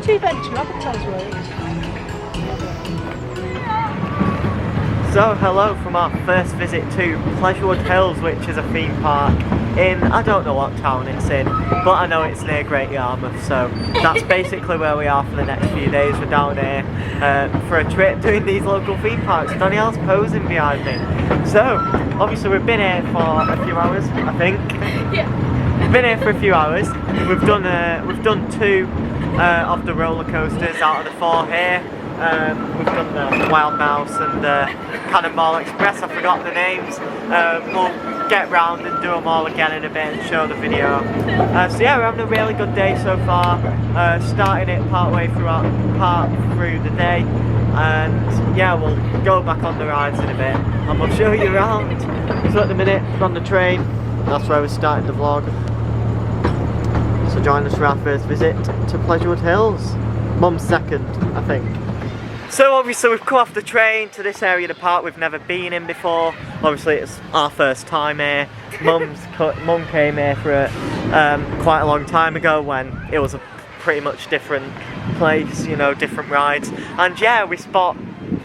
two bench rabbits road. So hello from our first visit to PleasureWood Hills, which is a theme park in, I don't know what town it's in, but I know it's near Great Yarmouth, so that's basically where we are for the next few days. We're down here for a trip doing these local theme parks. Danielle's posing behind me. So, obviously we've been here for a few hours, I think. Yeah. We've been here for a few hours. We've done two of the roller coasters out of the four here. We've done the Wild Mouse and the Cannonball Express. I forgot the names. We'll get round and do them all again in a bit and show the video. So yeah, we're having a really good day so far. Starting it part through the day, and yeah, we'll go back on the rides in a bit and we'll show you around. So at the minute we're on the train. That's where we started the vlog. So join us for our first visit to PleasureWood Hills. Mum's second, I think. So obviously we've come off the train to this area of the park we've never been in before. Obviously it's our first time here. Mum came here for it quite a long time ago when it was a pretty much different place, you know, different rides. And yeah, we spot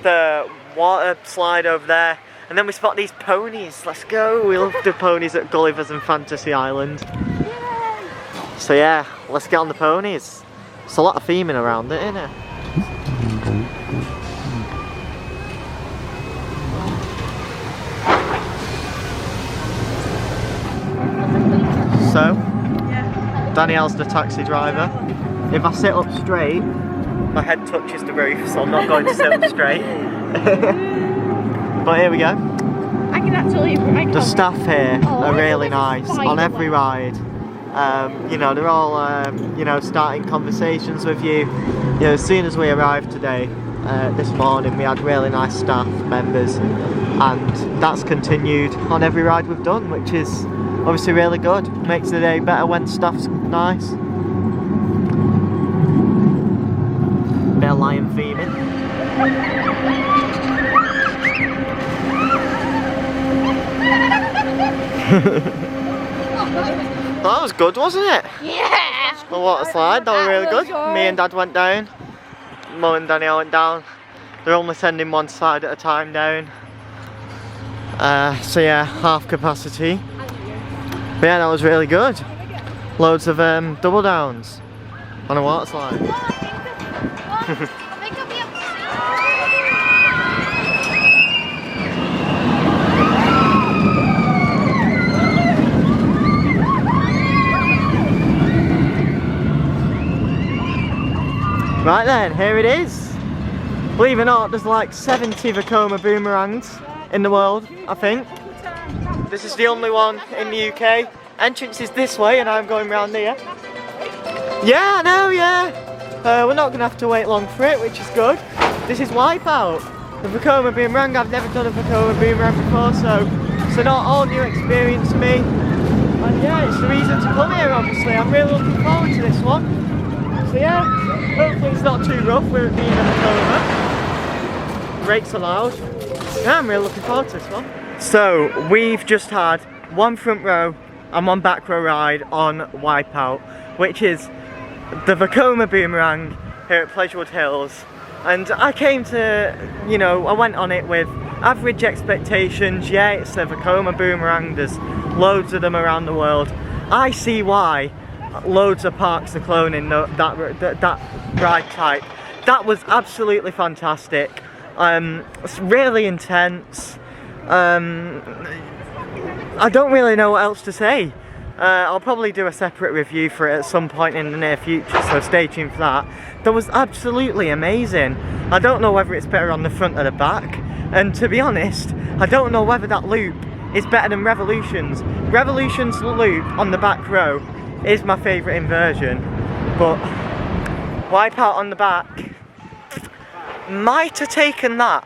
the water slide over there, and then we spot these ponies. Let's go. We love the ponies at Gulliver's and Fantasy Island. So yeah, let's get on the ponies. It's a lot of theming around it, isn't it? So, Danielle's the taxi driver. If I sit up straight, my head touches the roof, so I'm not going to sit up straight. But here we go. I can actually. The staff here are really nice on every ride. You know, they're all you know, starting conversations with you. You know, as soon as we arrived today, this morning, we had really nice staff members, and that's continued on every ride we've done, which is obviously really good. Makes the day better when staff's nice. Bit of lion theming. That was good, wasn't it? Yeah! The water slide, that was really good. Me and Dad went down. Mum and Danielle went down. They're only sending one side at a time down. So yeah, half capacity. But yeah, that was really good. Loads of double downs on a water slide. Right then, here it is. Believe it or not, there's like 70 Vekoma Boomerangs in the world, I think. This is the only one in the UK. Entrance is this way and I'm going round here. Yeah, I know, yeah. We're not going to have to wait long for it, which is good. This is Wipeout. The Vekoma Boomerang. I've never done a Vekoma Boomerang before, so it's an all new experience for me. And yeah, it's the reason to come here, obviously. I'm really looking forward to this one. So yeah, hopefully it's not too rough with it being a Vekoma. Brakes allowed. Yeah, I'm really looking forward to this one. So, we've just had one front row and one back row ride on Wipeout, which is the Vekoma Boomerang here at PleasureWood Hills. And I came to, you know, I went on it with average expectations. Yeah, it's a Vekoma Boomerang, there's loads of them around the world. I see why loads of parks are cloning that ride type. That was absolutely fantastic. It's really intense. I don't really know what else to say. I'll probably do a separate review for it at some point in the near future, so stay tuned for that. That was absolutely amazing. I don't know whether it's better on the front or the back, and to be honest, I don't know whether that loop is better than Revolution's. Revolution's loop on the back row is my favourite inversion, but Wipeout on the back might have taken that.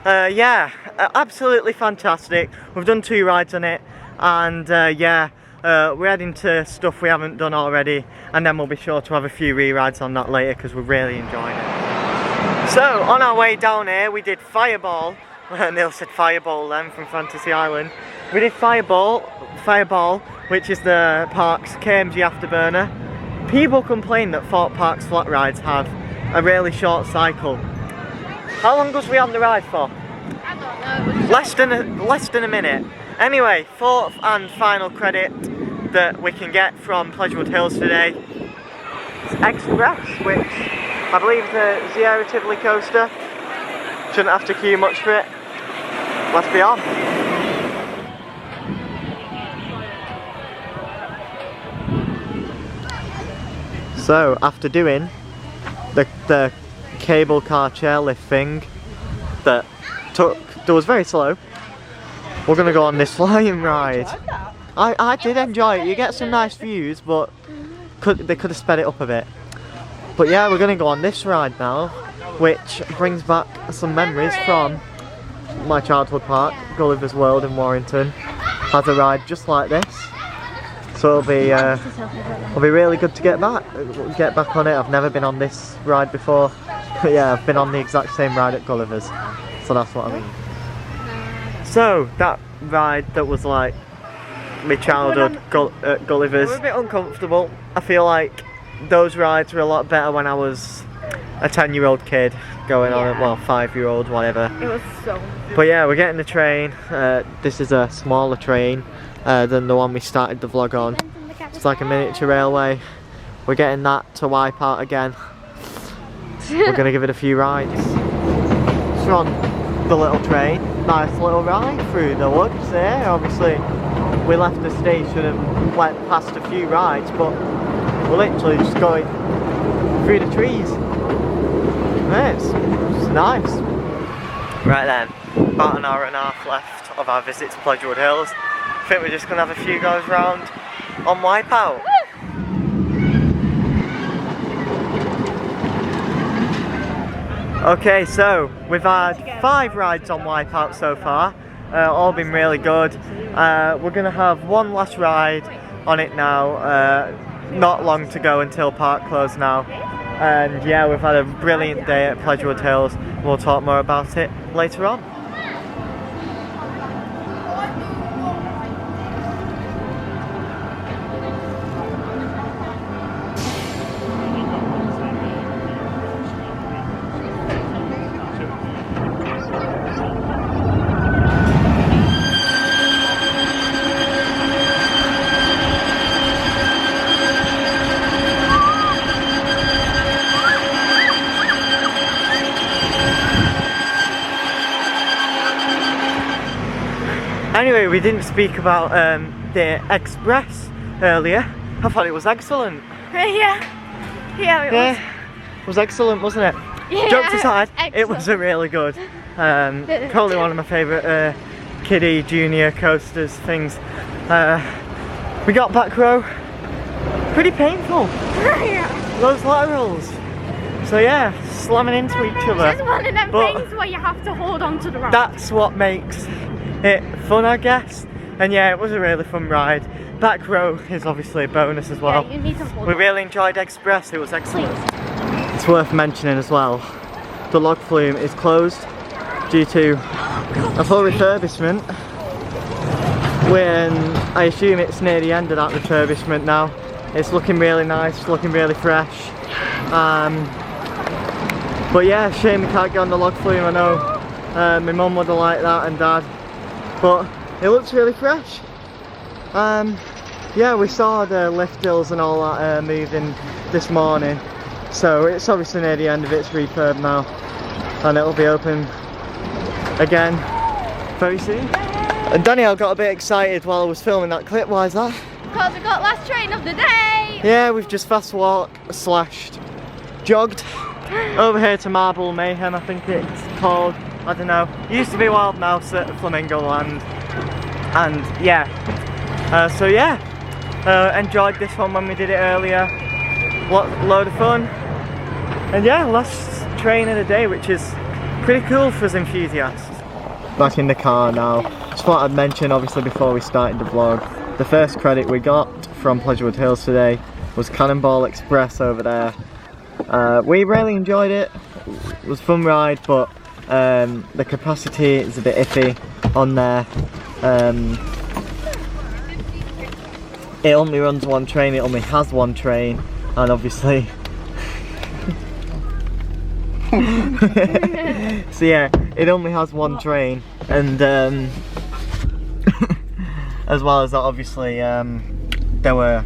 Yeah, absolutely fantastic. We've done two rides on it, and yeah, we're heading to stuff we haven't done already, and then we'll be sure to have a few re-rides on that later because we're really enjoying it. So on our way down here we did Fireball. Neil said Fireball then from Fantasy Island. We did Fireball, which is the park's KMG afterburner. people complain that Thorpe Park's flat rides have a really short cycle. How long was we on the ride for? I don't know. Less than a minute. Anyway, fourth and final credit that we can get from PleasureWood Hills today is Express, which I believe is a Sierra Tivoli coaster. Shouldn't have to queue much for it. Let's be on. So after doing the cable car chairlift thing that was very slow, we're gonna go on this flying ride. I did enjoy it. You get some nice views, but they could have sped it up a bit. But yeah, we're gonna go on this ride now, which brings back some memories from my childhood park, Gulliver's World in Warrington. Has a ride just like this, so it'll be really good to get back on it. I've never been on this ride before, but yeah, I've been on the exact same ride at Gulliver's, so that's what I mean. So that ride that was like my childhood at Gulliver's, a bit uncomfortable. I feel like those rides were a lot better when I was a 10-year-old kid going on it, well, 5-year-old, whatever. It was so. But yeah, we're getting the train. This is a smaller train than the one we started the vlog on. It's like a miniature railway. We're getting that to Wipeout again. We're gonna give it a few rides. So we're on the little train. Nice little ride through the woods there. Obviously, we left the station and went past a few rides, but we're literally just going through the trees. Yeah, it's nice. Right then, about an hour and a half left of our visit to PleasureWood Hills. I think we're just going to have a few goes round on Wipeout. Okay, so we've had 5 rides on Wipeout so far, all been really good. We're going to have one last ride on it now, not long to go until park close now. And yeah, we've had a brilliant day at PleasureWood Hills. We'll talk more about it later on. Anyway, we didn't speak about the Express earlier. I thought it was excellent. Yeah, it was excellent, wasn't it? Yeah, jokes aside, excellent. It was a really good. Probably one of my favourite kiddie junior coasters things. We got back row. Pretty painful. Those laterals. So yeah, slamming into each other. It's one of them things where you have to hold on to the ride. That's what makes it fun, I guess. And yeah, it was a really fun ride. Back row is obviously a bonus as well. Yeah, you need to hold we on. really enjoyed Express, it was excellent. It's worth mentioning as well, the log flume is closed due to a full refurbishment. When I assume it's near the end of that refurbishment now. It's looking really nice, looking really fresh. But yeah, shame we can't get on the log flume. I know my mum would have liked that and dad, but it looks really fresh. Yeah, we saw the lift hills and all that moving this morning, so it's obviously near the end of its refurb now, and it'll be open again very soon. And Danielle got a bit excited while I was filming that clip. Why is that? Because we got last train of the day. Yeah, we've just fast walked / jogged over here to Marble Mayhem, I think it's called. I don't know. It used to be Wild Mouse at Flamingo Land, and yeah. So yeah, enjoyed this one when we did it earlier. Load of fun, and yeah, last train of the day, which is pretty cool for us enthusiasts. Back in the car now. Just thought I'd mention, obviously, before we started the vlog, the first credit we got from PleasureWood Hills today was Cannonball Express over there. We really enjoyed it. It was a fun ride, but the capacity is a bit iffy on there. It only runs one train, it only has one train, and obviously so yeah, it only has one train, and as well as that, obviously they were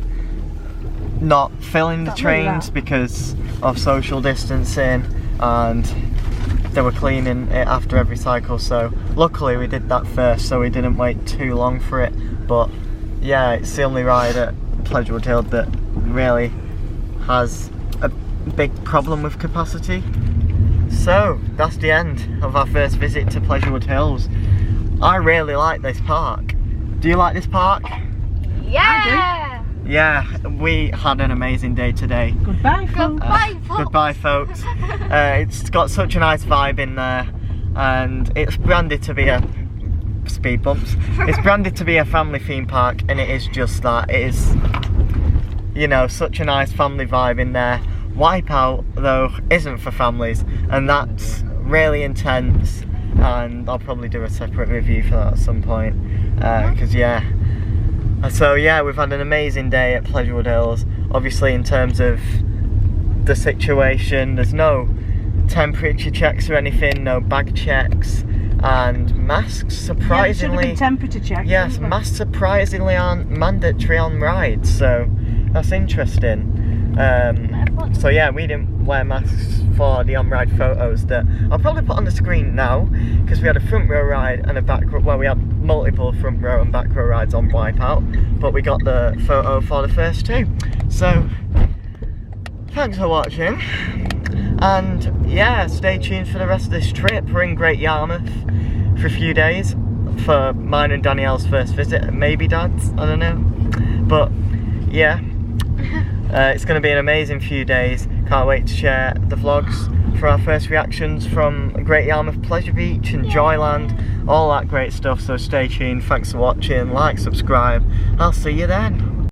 not filling the trains because of social distancing, and they were cleaning it after every cycle, so luckily we did that first, so we didn't wait too long for it. But yeah, it's the only ride at PleasureWood Hills that really has a big problem with capacity. So that's the end of our first visit to PleasureWood Hills. I really like this park. Do you like this park? Yeah! Yeah, we had an amazing day today. Goodbye, folks. Goodbye, folks. Goodbye, folks. It's got such a nice vibe in there, and it's branded to be a speed bumps. It's branded to be a family theme park, and it is just that. It is, you know, such a nice family vibe in there. Wipeout though isn't for families, and that's really intense, and I'll probably do a separate review for that at some point, because yeah. So yeah, we've had an amazing day at PleasureWood Hills. Obviously, in terms of the situation, there's no temperature checks or anything, no bag checks, and masks surprisingly. Yeah, temperature check. Yes, masks surprisingly aren't mandatory on rides, so that's interesting. So yeah, we didn't wear masks for the on-ride photos that I'll probably put on the screen now, because we had a front row ride and a back row, well, we had multiple front row and back row rides on Wipeout, but we got the photo for the first two. So thanks for watching, and yeah, stay tuned for the rest of this trip. We're in Great Yarmouth for a few days for mine and Danielle's first visit, maybe Dad's, I don't know, but yeah. It's going to be an amazing few days. Can't wait to share the vlogs for our first reactions from Great Yarmouth Pleasure Beach and Joyland, all that great stuff. So stay tuned. Thanks for watching. Like, subscribe. I'll see you then.